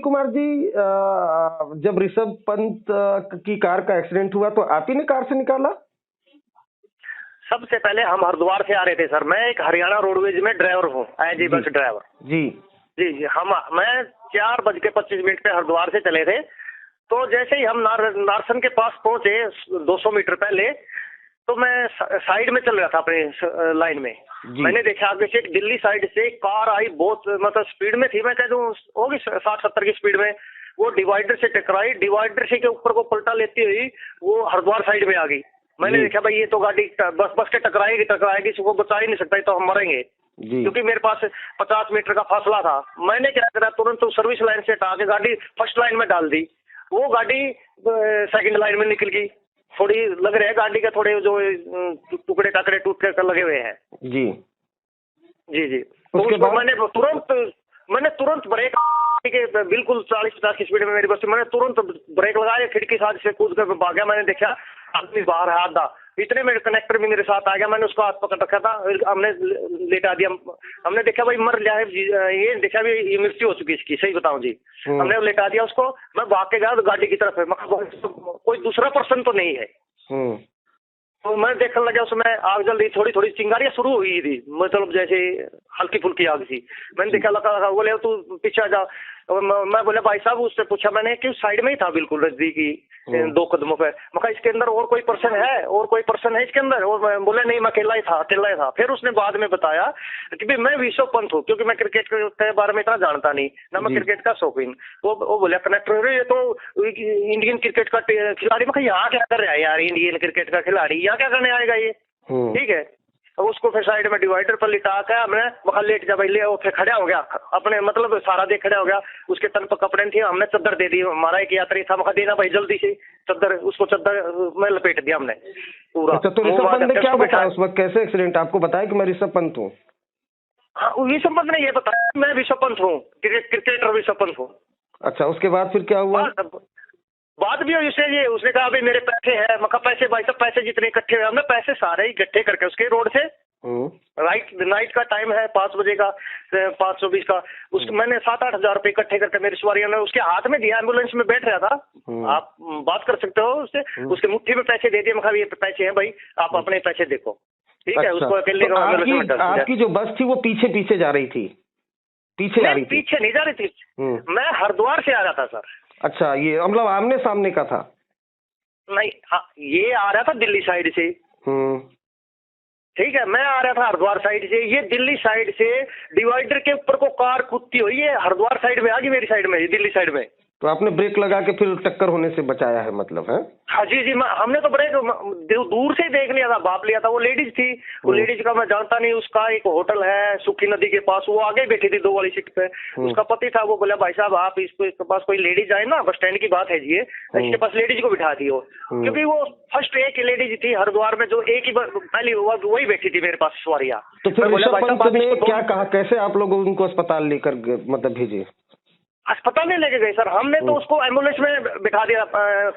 कुमार जी, जब ऋषभ पंत की कार का एक्सीडेंट हुआ तो आप ही ने कार से निकाला? सबसे पहले हम हरिद्वार से आ रहे थे सर। मैं एक हरियाणा रोडवेज में ड्राइवर हूँ, एज ए बस ड्राइवर। जी जी जी। मैं 4:25 पे हरिद्वार से चले थे। तो जैसे ही हम नारसन के पास पहुंचे 200 मीटर पहले, तो मैं साइड में चल रहा था अपने लाइन में। मैंने देखा आगे से एक दिल्ली साइड से एक कार आई, बहुत मतलब स्पीड में थी। मैं कह दूं होगी 60-70 की स्पीड में। वो डिवाइडर से टकराई, डिवाइडर से के ऊपर को पलटा लेती हुई वो हरिद्वार साइड में आ गई। मैंने देखा भाई ये तो गाड़ी बस के टकराएगी, इसको बचा ही नहीं सकता, तो हम मरेंगे। क्योंकि मेरे पास 50 मीटर का फासला था। मैंने क्या करा, तुरंत तो सर्विस लाइन से हटा के गाड़ी फर्स्ट लाइन में डाल दी। वो गाड़ी सेकंड लाइन में निकल गई। थोड़ी लग रहा है गाड़ी का थोड़े जो टुकड़े टाकड़े टूट कर लगे हुए हैं। जी जी जी। तो उसको मैंने तुरंत ब्रेक के बिल्कुल 40-50 की स्पीड में मेरी बस, मैंने तुरंत ब्रेक लगाया, खिड़की साथ से कूद कर भागा। मैंने देखा आदमी बाहर है आधा, इतने में कंडक्टर भी मेरे साथ आ गया। मैंने उसका हाथ पकड़ रखा था, हमने लेटा दिया। हमने देखा भाई मर गया है, ये देखा भी ये मृत्यु हो चुकी इसकी, सही बताऊं जी। हमने लेटा दिया उसको। मैं भाग के गया गाड़ी की तरफ, कोई दूसरा पर्सन तो नहीं है। तो मैं देखने लगा, उसमें आग जल रही, थोड़ी थोड़ी चिंगारियां शुरू हुई थी, मतलब जैसे हल्की फुल्की आग थी। मैंने देखा, लगा बोले तू पीछे जा। मैं बोले भाई साहब, उससे पूछा मैंने कि साइड में ही था बिल्कुल नजदीकी 2 कदमों पे। मैं कहा इसके अंदर और कोई पर्सन है इसके अंदर? और बोले नहीं, मैं अकेला ही था। फिर उसने बाद में बताया कि भाई मैं ऋषभ पंत हूँ, क्योंकि मैं क्रिकेट के बारे में इतना जानता नहीं ना, मैं क्रिकेट का शौकीन। वो बोले कनेक्टर, ये तो इंडियन क्रिकेट का खिलाड़ी। मैं यहाँ क्या कर रहा है यार, इंडियन क्रिकेट का खिलाड़ी यहाँ क्या करने आएगा ये? ठीक है। उसको फिर साइड में डिवाइडर पर लिटा के हमने वहाँ लेट जा भाई, ले फिर खड़ा हो गया अपने, मतलब सारा देख खड़ा हो गया। उसके तन पर कपड़े थे, हमने चद्दर दे दी। हमारा एक यात्री था, वहाँ देना भाई जल्दी से चद्दर, उसको चद्दर में लपेट दिया हमने पूरा। अच्छा, तो ऋषभ पंत ने क्या बताया उस वक्त, कैसे एक्सीडेंट? आपको बताया कि मैं ऋषभ पंत हूँ? हाँ, ऋषभ पंत ने ये बताया मैं ऋषभ पंत हूँ, क्रिकेटर ऋषभ पंत हूँ। अच्छा, उसके बाद फिर क्या हुआ? बात भी उसने कहा भाई मेरे पैसे हैं। मैं कहा पैसे भाई साहब, पैसे जितने इकट्ठे हुए, हमने पैसे सारे इकट्ठे करके उसके रोड से नाइट का टाइम है 5 बजे का, 520 का, उसके मैंने 7-8 हजार रुपए इकट्ठे करके मेरी सवारी ने उसके हाथ में दिया। एम्बुलेंस में बैठ रहा था, आप बात कर सकते हो उससे। उसके मुट्ठी में पैसे दे दिए। मैं कहा ये पैसे हैं भाई, आप अपने पैसे देखो। ठीक है। उसको अकेले तो आपकी जो बस थी वो पीछे जा रही थी? पीछे नहीं जा रही थी, मैं हरिद्वार से आ रहा था सर। अच्छा, ये मतलब आमने सामने का था? नहीं, हाँ, ये आ रहा था दिल्ली साइड से। ठीक है, मैं आ रहा था हरिद्वार साइड से। ये दिल्ली साइड से डिवाइडर के ऊपर को कार कूदती हुई ये हरिद्वार साइड में आ गई, मेरी साइड में, दिल्ली साइड में। तो आपने ब्रेक लगा के फिर टक्कर होने से बचाया है, मतलब है? हाँ जी जी। हमने तो ब्रेक दूर से ही देख लिया था, भाप लिया था। वो लेडीज थी, वो लेडीज का मैं जानता नहीं। उसका एक होटल है सुखी नदी के पास, वो आगे बैठी थी 2 वाली सीट पे। उसका पति था। वो बोला भाई साहब आप इसके पास कोई लेडीज आए ना, बस स्टैंड की बात है जी, इसके पास लेडीज को बिठा दी हो। क्योंकि वो फर्स्ट एक लेडीज थी हरिद्वार में, जो एक ही पहली वही बैठी थी मेरे पास सवारियाँ। तो फिर ऋषभ पंत ने क्या कहा, कैसे आप लोग उनको अस्पताल लेकर मतलब भेजे? अस्पताल नहीं लेके गए सर, हमने तो उसको एम्बुलेंस में बिठा दिया।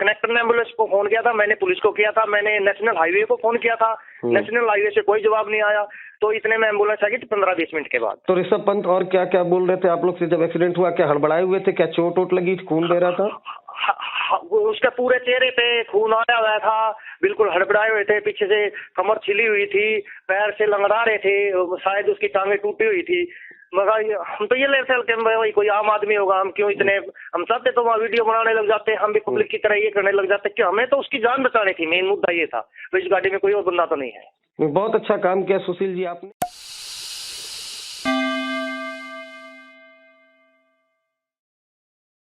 कनेक्टर ने एम्बुलेंस को फोन किया था, मैंने पुलिस को किया था, मैंने नेशनल हाईवे को फोन किया था। नेशनल हाईवे से कोई जवाब नहीं आया। तो इतने में एम्बुलेंस आ गई 15-20 मिनट के बाद। तो ऋषभ पंत और क्या क्या बोल रहे थे आप लोग से जब एक्सीडेंट हुआ? क्या हड़बड़ाए हुए थे? क्या चोट लगी, खून बह रहा था? उसके पूरे चेहरे पे खून आया हुआ था, बिल्कुल हड़बड़ाए हुए थे। पीछे से कमर छिली हुई थी, पैर से लंगड़ा रहे थे, शायद उसकी टांगे टूटी हुई थी। मगर हम तो ये लेते हैं भाई कोई आम आदमी होगा, हम क्यों इतने, हम चाहते तो वहाँ वीडियो बनाने लग जाते, हम भी पब्लिक की तरह ये करने लग जाते कि हमें तो उसकी जान बचानी थी। मेन मुद्दा ये था। तो इस गाड़ी में कोई और बंदा तो नहीं है। बहुत अच्छा काम किया सुशील जी आपने।